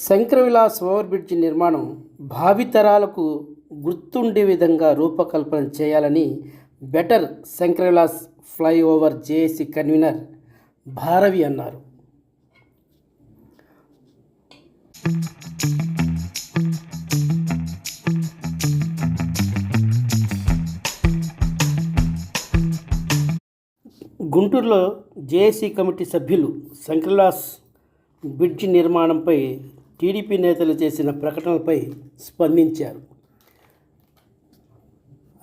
Shankar Vilas over bridge నిర్మాణం భావితరాలకు గుర్తుండే విధంగా రూపకల్పన చేయాలని better Shankar Vilas flyover JAC convener Bharavi అన్నారు. గుంటూరులో జేఏసీ కమిటీ సభ్యులు శంకరవిలాస్ బ్రిడ్జి నిర్మాణంపై టీడీపీ నేతలు చేసిన ప్రకటనలపై స్పందించారు.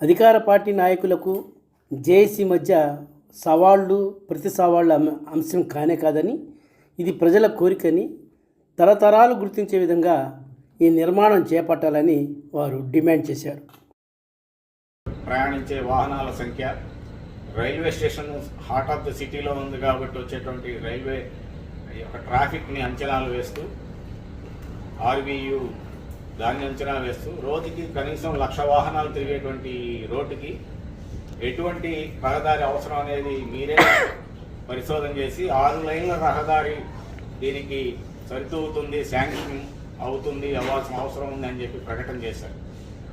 అధికార పార్టీ నాయకులకు జేఏసీ మధ్య సవాళ్లు ప్రతి సవాళ్ళ అంశం కానే కాదని, ఇది ప్రజల కోరికని తరతరాలు గుర్తించే విధంగా ఈ నిర్మాణం చేపట్టాలని వారు డిమాండ్ చేశారు. ప్రయాణించే వాహనాల సంఖ్య, railway station heart of the సిటీలో ఉంది కాబట్టి వచ్చేటువంటి రైల్వే యొక్క ట్రాఫిక్ని అంచనాలు వేస్తూ, ఆర్వీయు దాన్ని అంచనా వేస్తూ రోజుకి కనీసం 1,00,000 వాహనాలు తిరిగేటువంటి రోడ్డుకి ఎటువంటి రహదారి అవసరం అనేది మీరే పరిశోధన చేసి 6 లైన్ల రహదారి దీనికి సరితూగుతుంది, శాంక్షన్ అవుతుంది, అవ్వాల్సిన అవసరం ఉంది అని చెప్పి ప్రకటన చేశారు.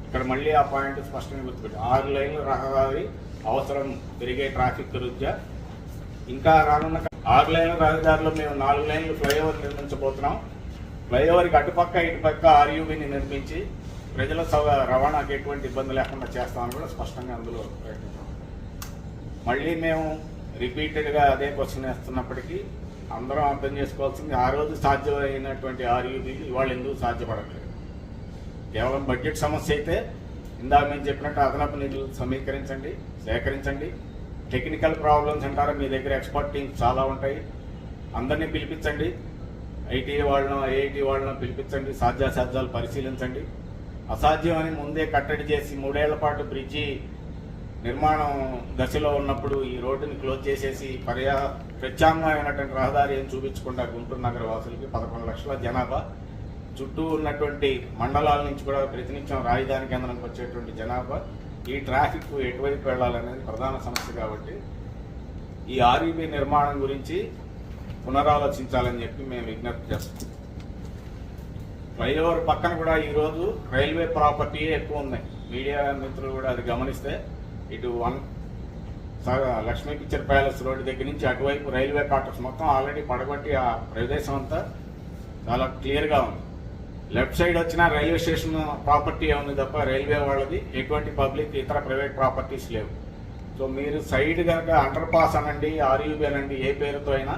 ఇక్కడ మళ్ళీ ఆ పాయింట్ స్పష్టంగా గుర్తుపెట్టి 6 లైన్ల రహదారి అవసరం పెరిగే ట్రాఫిక్ రీత్యా. ఇంకా రానున్న 6 లైన్ల రహదారిలో మేము 4 లైన్లు ఫ్లైఓవర్ నిర్మించబోతున్నాం. ఫ్లైఓవర్కి అటుపక్క ఇటుపక్క ఆర్యూబీని నిర్మించి ప్రజల రవాణాకి ఎటువంటి ఇబ్బంది లేకుండా చేస్తామని కూడా స్పష్టంగా అందులో ప్రకటించాం. మళ్ళీ మేము రిపీటెడ్గా అదే క్వశ్చన్ వేస్తున్నప్పటికీ అందరం అర్థం చేసుకోవాల్సింది, ఆ రోజు సాధ్యమైనటువంటి ఆర్యూబీలు ఇవాళ ఎందుకు సాధ్యపడట్లేదు. కేవలం బడ్జెట్ సమస్య అయితే ఇందాక మేము చెప్పినట్టు అదనపు నిధులు సమీకరించండి, సేకరించండి. టెక్నికల్ ప్రాబ్లమ్స్ అంటారా, మీ దగ్గర ఎక్స్పర్ట్ టీమ్స్ చాలా ఉంటాయి, అందరినీ పిలిపించండి. ఐటీ వాళ్ళను, ఐఐటీ వాళ్ళను పిలిపించండి, సాధ్యాసాధ్యాలు పరిశీలించండి. అసాధ్యం అని ముందే కట్టడి చేసి 3 ఏళ్ల పాటు బ్రిడ్జి నిర్మాణం దశలో ఉన్నప్పుడు ఈ రోడ్డుని క్లోజ్ చేసేసి ప్రత్యామ్నాయమైనటువంటి రహదారి ఏం చూపించకుండా గుంటూరు నగర వాసులకి 11 లక్షల జనాభా, చుట్టూ ఉన్నటువంటి మండలాల నుంచి కూడా ప్రతినిత్యం రాజధాని కేంద్రానికి వచ్చేటువంటి జనాభా, ఈ ట్రాఫిక్ ఎటువైపు వెళ్ళాలనేది ప్రధాన సమస్య. కాబట్టి ఈ ఆర్యూబీ నిర్మాణం గురించి పునరాలోచించాలని చెప్పి మేము విజ్ఞప్తి చేస్తాం. ఫ్లైఓవర్ పక్కన కూడా ఈరోజు రైల్వే ప్రాపర్టీయే ఎక్కువ ఉన్నాయి. మీడియా మిత్రులు కూడా అది గమనిస్తే ఇటు లక్ష్మీ పిక్చర్ ప్యాలెస్ రోడ్డు దగ్గర నుంచి అటువైపు రైల్వే క్వార్టర్స్ మొత్తం ఆల్రెడీ పడగొట్టి ఆ ప్రదేశం అంతా చాలా క్లియర్గా ఉంది. లెఫ్ట్ సైడ్ వచ్చిన రైల్వే స్టేషన్ ప్రాపర్టీ ఉంది తప్ప రైల్వే వాళ్ళది ఎటువంటి పబ్లిక్ ఇతర ప్రైవేట్ ప్రాపర్టీస్ లేవు. సో మీరు సైడ్ కనుక అండర్ పాస్ అనండి, ఆర్యూబీ అనండి, ఏ పేరుతో అయినా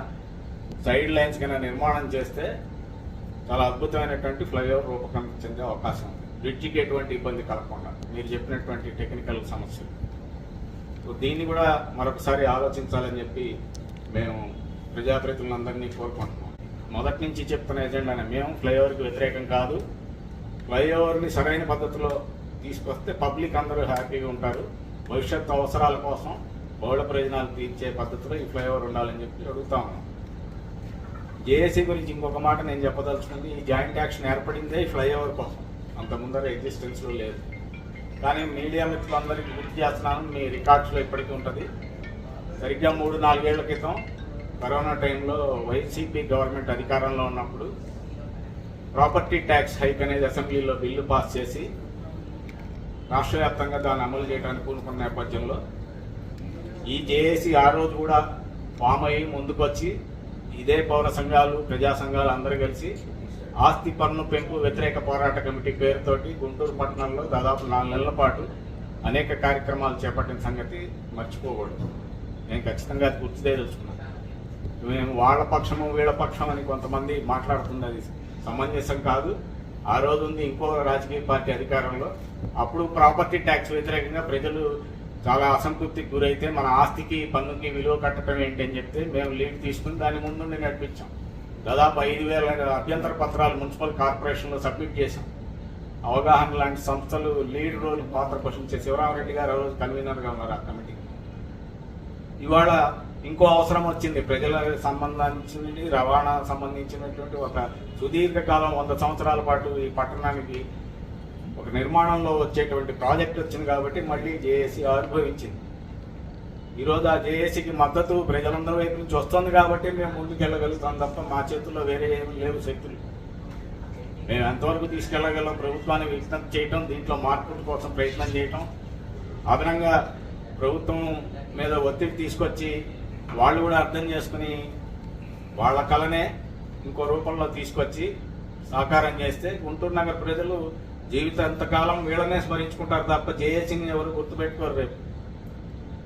సైడ్ లైన్స్ కన్నా నిర్మాణం చేస్తే చాలా అద్భుతమైనటువంటి ఫ్లైఓవర్ రూపకల్పన చెందే అవకాశం ఉంది. బ్రిడ్జికి ఎటువంటి ఇబ్బంది కలగకుండా మీరు చెప్పినటువంటి టెక్నికల్ సమస్యలు. సో దీన్ని కూడా మరొకసారి ఆలోచించాలని చెప్పి మేము ప్రజాప్రతినిధులందరినీ కోరుకుంటున్నాం. మొదటి నుంచి చెప్తున్న ఎజెండానే, మేము ఫ్లైఓవర్కి వ్యతిరేకం కాదు. ఫ్లైఓవర్ని సరైన పద్ధతిలో తీసుకొస్తే పబ్లిక్ అందరూ హ్యాపీగా ఉంటారు. భవిష్యత్తు అవసరాల కోసం బహుళ ప్రయోజనాలు తీర్చే పద్ధతిలో ఈ ఫ్లైఓవర్ ఉండాలని చెప్పి అడుగుతా ఉన్నాం. జేఏసీ గురించి ఇంకొక మాట నేను చెప్పదలుచుకుంది, ఈ జాయింట్ యాక్షన్ ఏర్పడిందే ఈ ఫ్లైఓవర్ కోసం, అంత ముందర ఎగ్జిస్టెన్స్లో లేదు. కానీ మీడియా మిత్రులందరికీ గుర్తు చేస్తున్నాను, మీ రికార్డ్స్లో ఇప్పటికీ ఉంటుంది. సరిగ్గా 3-4 ఏళ్ల క్రితం కరోనా టైంలో వైసీపీ గవర్నమెంట్ అధికారంలో ఉన్నప్పుడు ప్రాపర్టీ ట్యాక్స్ హైక్ అనేది అసెంబ్లీలో బిల్లు పాస్ చేసి రాష్ట్ర వ్యాప్తంగా దాన్ని అమలు చేయడానికి పూనుకున్న నేపథ్యంలో ఈ జేఏసీ ఆ రోజు కూడా ఫామ్ అయ్యి ముందుకొచ్చి ఇదే పౌర సంఘాలు, ప్రజా సంఘాలు అందరూ కలిసి ఆస్తి పన్ను పెంపు వ్యతిరేక పోరాట కమిటీ పేరుతోటి గుంటూరు పట్టణంలో దాదాపు 4 నెలల పాటు అనేక కార్యక్రమాలు చేపట్టిన సంగతి మర్చిపోకూడదు. నేను ఖచ్చితంగా అది గుర్తు తెలుసుకున్నాను. మేము వాళ్ళ పక్షము వీళ్ళ పక్షం అని కొంతమంది మాట్లాడుతుంది, అది సమంజసం కాదు. ఆ రోజు ఉంది ఇంకో రాజకీయ పార్టీ అధికారంలో, అప్పుడు ప్రాపర్టీ ట్యాక్స్ వ్యతిరేకంగా ప్రజలు చాలా అసంతృప్తికి గురైతే మన ఆస్తికి పన్నుకి విలువ కట్టడం ఏంటి అని చెప్తే మేము లీడ్ తీసుకుని దాని ముందుండి నడిపించాం. దాదాపు 5,000 అభ్యంతర పత్రాలు మున్సిపల్ కార్పొరేషన్లో సబ్మిట్ చేశాం. అవగాహన లాంటి సంస్థలు లీడ్ రోల్ పాత్ర పోషించే శివరామరెడ్డి గారు రోజు కన్వీనర్గా ఉన్నారు ఆ కమిటీ. ఇవాళ ఇంకో అవసరం వచ్చింది, ప్రజలకు సంబంధించి రవాణా సంబంధించినటువంటి ఒక సుదీర్ఘకాలం 100 సంవత్సరాల పాటు ఈ పట్టణానికి ఒక నిర్మాణంలో వచ్చేటువంటి ప్రాజెక్ట్ వచ్చింది కాబట్టి మళ్ళీ జేఏసీ ఆవిర్భవించింది. ఈరోజు ఆ జేఏసీకి మద్దతు ప్రజలందరి వైపు నుంచి వస్తుంది కాబట్టి మేము ముందుకు వెళ్ళగలుగుతాం తప్ప మా చేతుల్లో వేరే ఏమి లేవు శక్తులు. మేము ఎంతవరకు తీసుకెళ్లగలం ప్రభుత్వాన్ని విజ్ఞప్తి చేయటం, దీంట్లో మార్పుల కోసం ప్రయత్నం చేయటం, అదనంగా ప్రభుత్వం మీద ఒత్తిడి తీసుకొచ్చి వాళ్ళు కూడా అర్థం చేసుకుని వాళ్ళ కళనే ఇంకో రూపంలో తీసుకొచ్చి సాకారం చేస్తే గుంటూరు నగర ప్రజలు జీవితాంతకాలం వీళ్ళనే స్మరించుకుంటారు తప్ప జేఏసీని ఎవరు గుర్తుపెట్టుకోరు. రేపు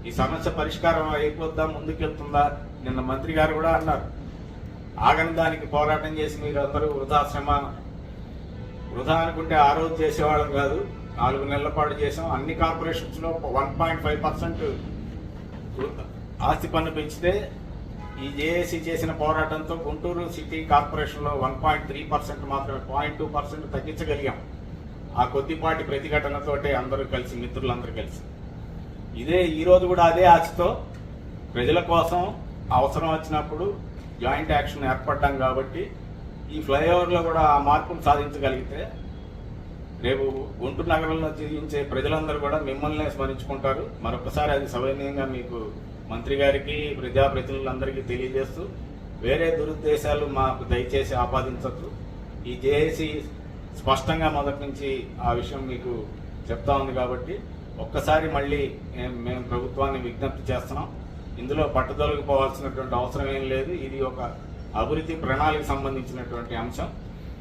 ఈ సమస్య పరిష్కారం అయిపోద్దా, ముందుకెళ్తుందా? నిన్న మంత్రి గారు కూడా అన్నారు, ఆగని దానికి పోరాటం చేసి మీరు అందరూ వృధా అనుకుంటే ఆ రోజు చేసేవాళ్ళం కాదు, 4 నెలల పాటు చేసాం. అన్ని కార్పొరేషన్స్లో 1.5% ఆస్తి పన్ను పెంచితే ఈ జేఏసీ చేసిన పోరాటంతో గుంటూరు సిటీ కార్పొరేషన్లో 1.3% మాత్రమే 0.2% తగ్గించగలిగాం. ఆ కొద్దిపాటి ప్రతిఘటనతోటే అందరూ కలిసి, మిత్రులందరూ కలిసి ఈరోజు కూడా అదే ఆశతో ప్రజల కోసం అవసరం వచ్చినప్పుడు జాయింట్ యాక్షన్ ఏర్పడ్డాం. కాబట్టి ఈ ఫ్లైఓవర్లో కూడా ఆ మార్పును సాధించగలిగితే రేపు గుంటూరు నగరంలో జీవించే ప్రజలందరూ కూడా మిమ్మల్నే స్మరించుకుంటారు. మరొకసారి అది సవినయంగా మీకు మంత్రి గారికి, ప్రజాప్రతినిధులందరికీ తెలియజేస్తూ, వేరే దురుద్దేశాలు మాకు దయచేసి ఆపాదించద్దు. ఈ జేఏసీ స్పష్టంగా మొదటి నుంచి ఆ విషయం మీకు చెప్తా ఉంది. కాబట్టి ఒక్కసారి మళ్ళీ మేము ప్రభుత్వాన్ని విజ్ఞప్తి చేస్తున్నాం. ఇందులో పట్టుదలకపోవాల్సినటువంటి అవసరం ఏం లేదు. ఇది ఒక అభివృద్ధి ప్రణాళిక సంబంధించినటువంటి అంశం.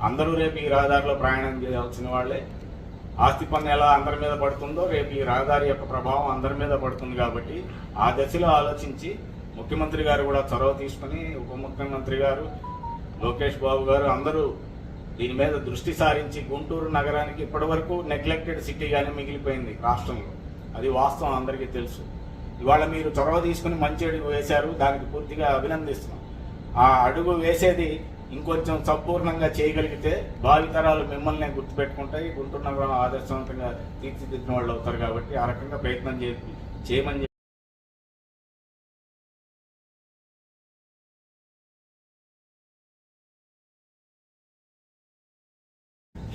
అందరూ రేపు ఈ రహదారిలో ప్రయాణం చేయాల్సిన వాళ్ళే. ఆస్తి పన్ను ఎలా అందరి మీద పడుతుందో రేపు ఈ రహదారి యొక్క ప్రభావం అందరి మీద పడుతుంది. కాబట్టి ఆ దశలో ఆలోచించి ముఖ్యమంత్రి గారు కూడా చొరవ తీసుకుని, ఉప ముఖ్యమంత్రి గారు, లోకేష్ బాబు గారు అందరూ దీని మీద దృష్టి సారించి గుంటూరు నగరానికి ఇప్పటివరకు నెగ్లెక్టెడ్ సిటీగానే మిగిలిపోయింది రాష్ట్రంలో. అది వాస్తవం, అందరికీ తెలుసు. ఇవాళ మీరు చొరవ తీసుకుని మంచి అడుగు వేశారు, దానికి పూర్తిగా అభినందిస్తున్నాం. ఆ అడుగు వేసేది ఇంకొంచెం సంపూర్ణంగా చేయగలిగితే భావితరాలు మిమ్మల్ని గుర్తుపెట్టుకుంటాయి, గుంటూరు నగరం ఆదర్శవంతంగా తీర్చిదిద్దిన వాళ్ళు అవుతారు. కాబట్టి ఆ రకంగా ప్రయత్నం చేయమని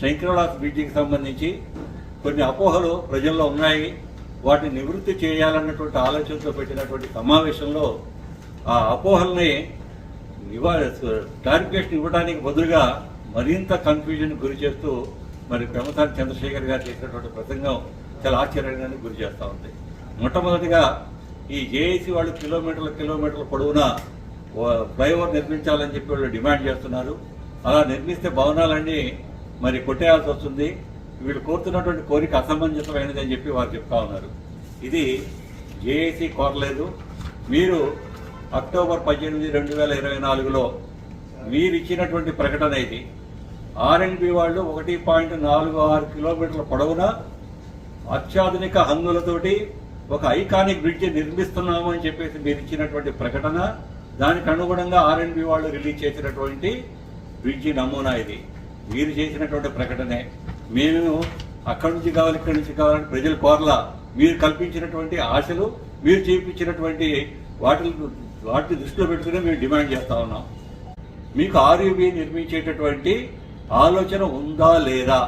శంకరదాస్ బ్రిడ్జికి సంబంధించి కొన్ని అపోహలు ప్రజల్లో ఉన్నాయి. వాటిని నివృత్తి చేయాలన్నటువంటి ఆలోచనతో పెట్టినటువంటి సమావేశంలో ఆ అపోహల్ని క్లారిఫికేషన్ ఇవ్వడానికి బదులుగా మరింత కన్ఫ్యూజన్ గురి చేస్తూ మరి పెమ్మసాని చంద్రశేఖర్ గారు చేసినటువంటి ప్రసంగం చాలా ఆశ్చర్యానికి గురి చేస్తూ ఉంది. మొట్టమొదటిగా ఈ జేఏసీ వాళ్ళు కిలోమీటర్ల పొడవునా ఫ్లైఓవర్ నిర్మించాలని చెప్పి వాళ్ళు డిమాండ్ చేస్తున్నారు. అలా నిర్మిస్తే భవనాలన్నీ మరి కొట్టేయాల్సి వస్తుంది. వీళ్ళు కోరుతున్నటువంటి కోరిక అసమంజసమైనది అని చెప్పి వారు చెప్తా ఉన్నారు. ఇది జేఏసీ కోరలేదు. మీరు అక్టోబర్ 18, 2024లో మీరు ఇచ్చినటువంటి ప్రకటన ఇది. ఆర్ఎండ్బి వాళ్ళు 1.46 కిలోమీటర్ల పొడవున అత్యాధునిక హంగులతోటి ఒక ఐకానిక్ బ్రిడ్జ్ నిర్మిస్తున్నాము అని చెప్పేసి మీరు ఇచ్చినటువంటి ప్రకటన, దానికి అనుగుణంగా ఆర్ఎండ్బి వాళ్ళు రిలీజ్ చేసినటువంటి బ్రిడ్జి నమూనా ఇది. మీరు చేసినటువంటి ప్రకటనే. మేము అక్కడి నుంచి కావాలి, ఇక్కడి నుంచి కావాలని ప్రజలు కోరలా. మీరు కల్పించినటువంటి ఆశలు, మీరు చేయించినటువంటి వాటిని దృష్టిలో పెట్టుకుని మేము డిమాండ్ చేస్తా ఉన్నాం. మీకు ఆర్యూబీ నిర్మించేటటువంటి ఆలోచన ఉందా లేదా,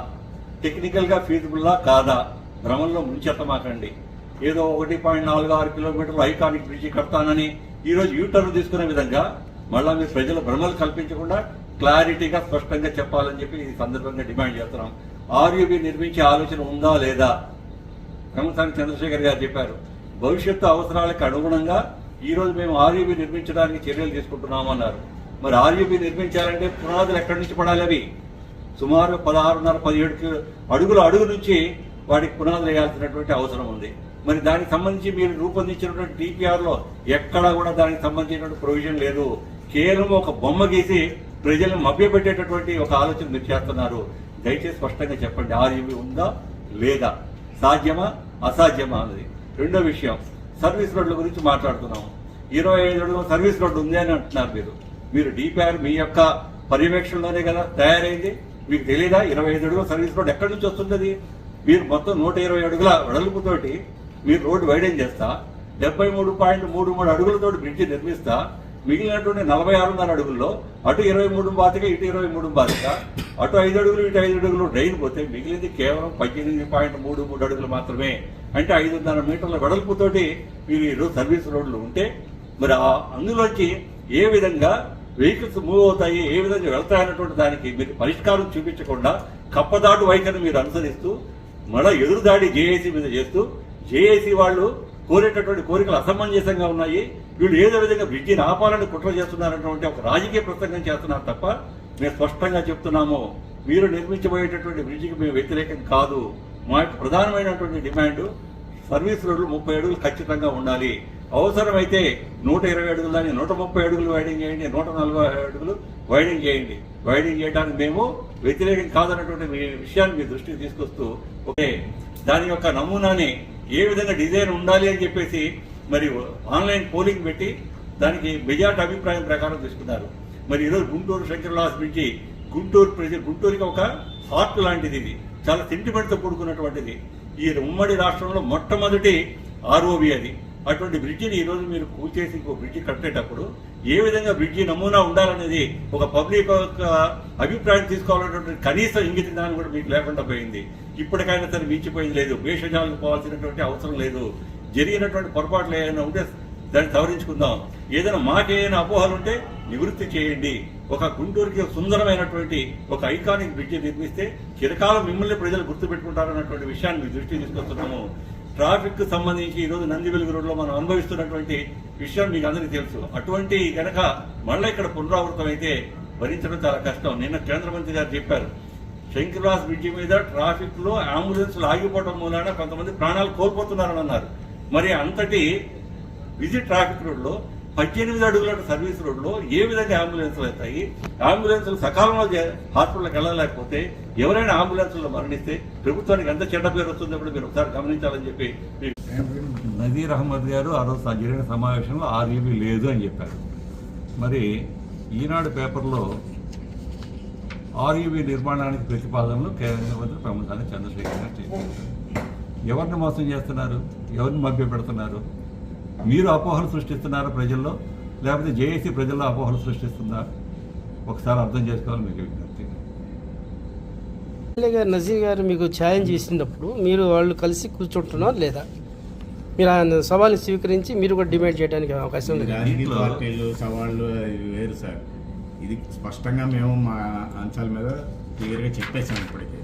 టెక్నికల్గా ఫీజిబుల్లా కాదా, భ్రమంలో ముంచెత్తమాకండి. ఏదో 1.46 కిలోమీటర్లు ఐకానిక్ బ్రిడ్జి కడతానని ఈరోజు యూటర్న్ తీసుకునే విధంగా మళ్ళా మీరు ప్రజల భ్రమలు కల్పించకుండా క్లారిటీగా స్పష్టంగా చెప్పాలని చెప్పి ఈ సందర్భంగా డిమాండ్ చేస్తున్నాం. ఆర్యూబీ నిర్మించే ఆలోచన ఉందా లేదా? పెమ్మసాని చంద్రశేఖర్ గారు చెప్పారు, భవిష్యత్తు అవసరాలకు అనుగుణంగా ఈ రోజు మేము ఆర్యూబీ నిర్మించడానికి చర్యలు తీసుకుంటున్నామన్నారు. మరి ఆర్యూబీ నిర్మించాలంటే పునాదులు ఎక్కడి నుంచి పడాలి? అవి సుమారు 16.5-17 అడుగు నుంచి వాటికి పునాదులు వేయాల్సినటువంటి అవసరం ఉంది. మరి దానికి సంబంధించి మీరు రూపొందించినటువంటి డిపిఆర్లో ఎక్కడా కూడా దానికి సంబంధించినటువంటి ప్రొవిజన్ లేదు. కేవలం ఒక బొమ్మ గీసి ప్రజలను మభ్యపెట్టేటటువంటి ఒక ఆలోచన మీరు చేస్తున్నారు. దయచేసి స్పష్టంగా చెప్పండి, ఆర్యూబీ ఉందా లేదా, సాధ్యమా అసాధ్యమా అన్నది. రెండో విషయం, సర్వీస్ రోడ్ల గురించి మాట్లాడుతున్నాము. 25 అడుగుల సర్వీస్ రోడ్డు ఉంది అని అంటున్నారు. మీరు డిపిఆర్ మీ యొక్క పర్యవేక్షణలోనే కదా తయారైంది. మీకు తెలియదా 25 అడుగుల సర్వీస్ రోడ్ ఎక్కడి నుంచి వస్తుంది? మీరు మొత్తం 120 అడుగుల వెడల్పుతోటి మీరు రోడ్డు వైడెన్ చేస్తా, 73.33 అడుగులతోటి బ్రిడ్జి నిర్మిస్తా, మిగిలినటువంటి 46.5 అడుగుల్లో అటు 23 బాతిక, ఇటు 23 బాతిక, అటు 5 అడుగులు, ఇటు 5 అడుగులు డ్రైన్ పోతే మిగిలింది కేవలం 18.33 అడుగులు మాత్రమే. అంటే 5.5 మీటర్ల వెడల్పుతోటి మీరు సర్వీస్ రోడ్లు ఉంటే మరి అందులోంచి ఏ విధంగా వెహికల్స్ మూవ్ అవుతాయి, ఏ విధంగా వెళ్తాయన్నటువంటి దానికి మీరు పరిష్కారం చూపించకుండా కప్పదాటు వైఖరిని మీరు అనుసరిస్తూ మళ్ళీ ఎదురుదాడి జేఏసీ మీద చేస్తూ జేఏసీ వాళ్ళు కోరేటటువంటి కోరికలు అసమంజసంగా ఉన్నాయి. వీళ్ళు ఏదో విధంగా బ్రిడ్జిని ఆపాలని కుట్ర చేస్తున్నారన్నటువంటి ఒక రాజకీయ ప్రసంగం చేస్తున్నారు తప్ప మేము స్పష్టంగా చెప్తున్నాము, మీరు నిర్మించబోయేటటువంటి బ్రిడ్జికి మేము వ్యతిరేకం కాదు. మా యొక్క ప్రధానమైనటువంటి డిమాండ్ సర్వీస్ రోడ్లు 30 అడుగులు ఖచ్చితంగా ఉండాలి. అవసరమైతే 120 అడుగులు దాన్ని 130 అడుగులు వైడింగ్ చేయండి, 140 అడుగులు వైడింగ్ చేయండి. వైడింగ్ చేయడానికి మేము వ్యతిరేకం కాదన్నటువంటి విషయాన్ని మీ దృష్టికి తీసుకొస్తూ ఓకే దాని యొక్క నమూనాని ఏ విధంగా డిజైన్ ఉండాలి అని చెప్పేసి మరి ఆన్లైన్ పోలింగ్ పెట్టి దానికి మెజార్టీ అభిప్రాయం ప్రకారం తీసుకున్నారు. మరి ఈరోజు గుంటూరు శంకర్లాస్ బ్రిడ్జి గుంటూరుకి ఒక హార్ట్ లాంటిది, ఇది చాలా సెంటిమెంట్తో కూడుకున్నటువంటిది. ఈ ఉమ్మడి రాష్ట్రంలో మొట్టమొదటి ఆర్ఓబి అది. అటువంటి బ్రిడ్జిని ఈ రోజు మీరు కూల్చేసి ఇంకో బ్రిడ్జి కట్టేటప్పుడు ఏ విధంగా బ్రిడ్జి నమూనా ఉండాలనేది ఒక పబ్లిక్ యొక్క అభిప్రాయం తీసుకోవాలనేటువంటి కనీస ఇంగిత జ్ఞానం కూడా మీకు లేకుండా పోయింది. ఇప్పటికైనా సరే మించిపోయింది లేదు, భేషజాలకు పోవాల్సినటువంటి అవసరం లేదు. జరిగినటువంటి పొరపాట్లు ఏదైనా ఉంటే దాన్ని సవరించుకుందాం. ఏదైనా మాకేదైనా అపోహలు ఉంటే నివృత్తి చేయండి. ఒక గుంటూరుకి సుందరమైనటువంటి ఒక ఐకానిక్ బ్రిడ్జి నిర్మిస్తే చిరకాలం మిమ్మల్ని ప్రజలు గుర్తుపెట్టుకుంటారన్నటువంటి విషయాన్ని మీ దృష్టికి తీసుకొస్తున్నాము. ట్రాఫిక్ సంబంధించి ఈ రోజు నంది వెలుగు రోడ్లో మనం అనుభవిస్తున్నటువంటి విషయం మీకు అందరికీ తెలుసు. అటువంటి కనుక మళ్ళీ ఇక్కడ పునరావృతం అయితే భరించడం చాలా కష్టం. నిన్న కేంద్ర మంత్రి గారు చెప్పారు, శంకర్లాస్ బ్రిడ్జి మీద ట్రాఫిక్ లో అంబులెన్స్లు ఆగిపోవడం మూలాన కొంతమంది ప్రాణాలు కోల్పోతున్నారని అన్నారు. మరి అంతటి బిజీ ట్రాఫిక్ రోడ్ లో 18 అడుగుల సర్వీస్ రోడ్ లో ఏ విధంగా అంబులెన్స్లు అవుతాయి? అంబులెన్స్లు సకాలంలో హాస్పిటల్కి వెళ్ళలేకపోతే ఎవరైనా అంబులెన్స్లో మరణిస్తే ప్రభుత్వానికి ఎంత చెడ్డ పేరు వస్తుందో కూడా మీరు ఒకసారి గమనించాలని చెప్పి నజీర్ అహ్మద్ గారు ఆ రోజు జరిగిన సమావేశంలో ఆర్యూబీ లేదు అని చెప్పారు. మరి ఈనాడు పేపర్లో ఆర్యూబీ నిర్మాణానికి ప్రతిపాదనలు కేంద్ర మంత్రి ప్రముఖాన్ని చంద్రశేఖర్ గారు చేశారు. ఎవరిని మోసం చేస్తున్నారు? ఎవరిని మభ్య పెడుతున్నారు? మీరు అపోహలు సృష్టిస్తున్నారా ప్రజల్లో, లేకపోతే జేఏసీ ప్రజల్లో అపోహలు సృష్టిస్తుందా? ఒకసారి అర్థం చేసుకోవాలి మీకు విజ్ఞప్తి. ఎమ్మెల్యే గారు నజీర్ గారు మీకు ఛాలెంజ్ చేసినప్పుడు మీరు వాళ్ళు కలిసి కూర్చుంటున్నారు లేదా? మీరు ఆయన సవాల్ని స్వీకరించి మీరు కూడా డిమాండ్ చేయడానికి అవకాశం ఉంది. రాజకీయ పార్టీలు సవాళ్ళు వేరు సార్. ఇది స్పష్టంగా మేము మా అంశాల మీద క్లియర్గా చెప్పేసాం. ఇప్పటికీ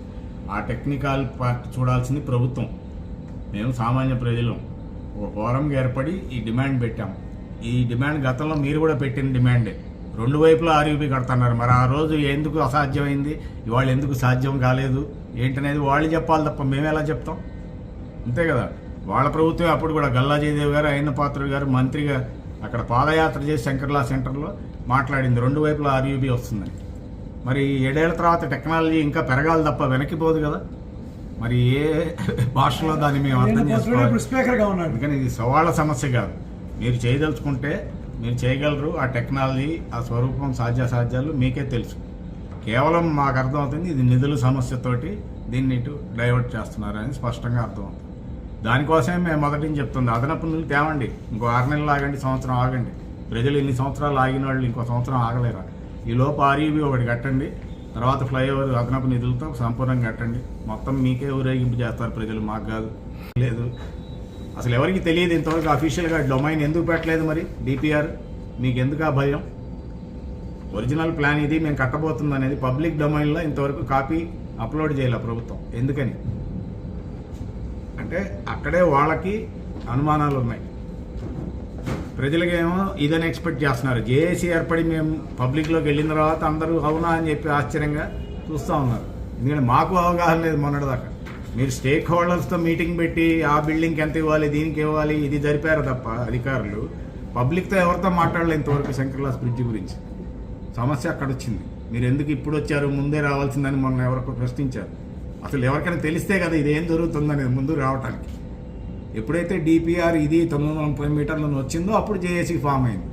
ఆ టెక్నికల్ పార్ట్ చూడాల్సింది ప్రభుత్వం. మేము సామాన్య ప్రజలు ఒక ఫోరంగా ఏర్పడి ఈ డిమాండ్ పెట్టాం. ఈ డిమాండ్ గతంలో మీరు కూడా పెట్టిన డిమాండే. రెండు వైపులా ఆర్యూబీ కడుతున్నారు. మరి ఆ రోజు ఎందుకు అసాధ్యమైంది, ఇవాళ ఎందుకు సాధ్యం కాలేదు ఏంటనేది వాళ్ళు చెప్పాలి తప్ప మేము ఎలా చెప్తాం? అంతే కదా. వాళ్ళ ప్రభుత్వం అప్పుడు కూడా గల్లా జయదేవ్ గారు, అయిన పాత్రుడు గారు మంత్రిగా అక్కడ పాదయాత్ర చేసి శంకర్లా సెంటర్లో మాట్లాడింది రెండు వైపులా ఆర్యూబీ వస్తుందని. మరి 7 ఏళ్ల తర్వాత టెక్నాలజీ ఇంకా పెరగాలి తప్ప వెనక్కిపోదు కదా. మరి ఏ భాషలో దాన్ని మేము అర్థం చేసుకోవాలి. అందుకని ఇది సవాళ్ళ సమస్య కాదు. మీరు చేయదలుచుకుంటే మీరు చేయగలరు. ఆ టెక్నాలజీ, ఆ స్వరూపం, సాధ్యాసాధ్యాలు మీకే తెలుసు. కేవలం మాకు అర్థమవుతుంది ఇది నిధుల సమస్యతోటి దీన్ని ఇటు డైవర్ట్ చేస్తున్నారని స్పష్టంగా అర్థమవుతుంది. దానికోసమే మేము మొదటి నుంచి చెప్తుంది, అదనపు నిధులు తేవండి, ఇంకో 6 నెలలు ఆగండి, సంవత్సరం ఆగండి. ప్రజలు ఇన్ని సంవత్సరాలు ఆగిన వాళ్ళు ఇంకో సంవత్సరం ఆగలేరా? ఈ లోపు ఆర్యూబీ ఒకటి కట్టండి, తర్వాత ఫ్లైఓవర్ అదనపు నిధులతో సంపూర్ణంగా కట్టండి. మొత్తం మీకే ఊరేగింపు చేస్తారు ప్రజలు, మాకు కాదు. లేదు అసలు ఎవరికి తెలియదు ఇంతవరకు అఫీషియల్గా డొమైన్ ఎందుకు పెట్టలేదు. మరి డిపిఆర్ మీకు ఎందుకు ఆ భయం? ఒరిజినల్ ప్లాన్ ఇది మేము కట్టబోతుంది అనేది పబ్లిక్ డొమైన్లో ఇంతవరకు కాపీ అప్లోడ్ చేయాలి ప్రభుత్వం. ఎందుకని అంటే అక్కడే వాళ్ళకి అనుమానాలు ఉన్నాయి. ప్రజలకేమో ఇదని ఎక్స్పెక్ట్ చేస్తున్నారు. జేఏసీ ఏర్పడి మేము పబ్లిక్లోకి వెళ్ళిన తర్వాత అందరూ అవునా అని చెప్పి ఆశ్చర్యంగా చూస్తూ ఉన్నారు. ఎందుకంటే మాకు అవగాహన లేదు మొన్నటిదాకా. మీరు స్టేక్ హోల్డర్స్తో మీటింగ్ పెట్టి ఆ బిల్డింగ్కి ఎంత ఇవ్వాలి, దీనికి ఇవ్వాలి, ఇది జరిపారు తప్ప అధికారులు పబ్లిక్తో ఎవరితో మాట్లాడలేదు ఇంతవరకు శంకర్లాస్ బ్రిడ్జి గురించి. సమస్య అక్కడ వచ్చింది. మీరు ఎందుకు ఇప్పుడు వచ్చారు, ముందే రావాల్సిందని మొన్న ఎవరికో ప్రశ్నించారు. అసలు ఎవరికైనా తెలిస్తే కదా ఇది ఏం జరుగుతుందనేది ముందు రావడానికి. ఎప్పుడైతే డిపిఆర్ ఇది 930 మీటర్లను వచ్చిందో అప్పుడు జేఏసీ ఫామ్ అయింది.